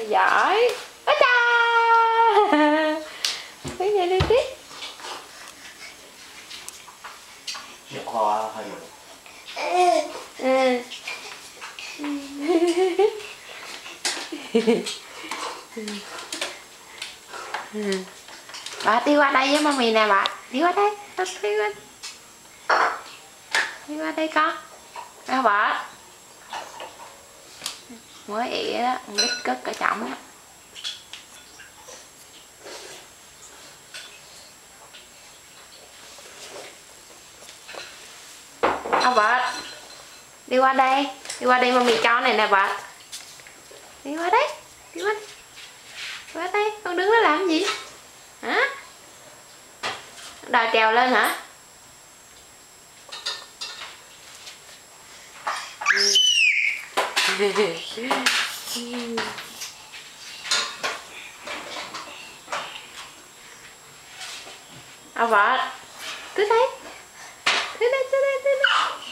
giỏi. Ôi cha. Cái gì đi tiếp. Được hoa hay được. Bà đi qua đây với mami nè bà. Đi qua đây. Đi qua đây con. Đâu bà. Mới ỉa đó, con đít cất cả trọng á. Đâu bà. Đi qua đây. Đi qua đây mami cho này nè bà. Đi qua đây. Đi qua đây. Đi qua đây. Con đứng đó làm gì? Hả? Đòi trèo lên hả? À vợ. Tới đây. Tới đây, tới đây, tới đây.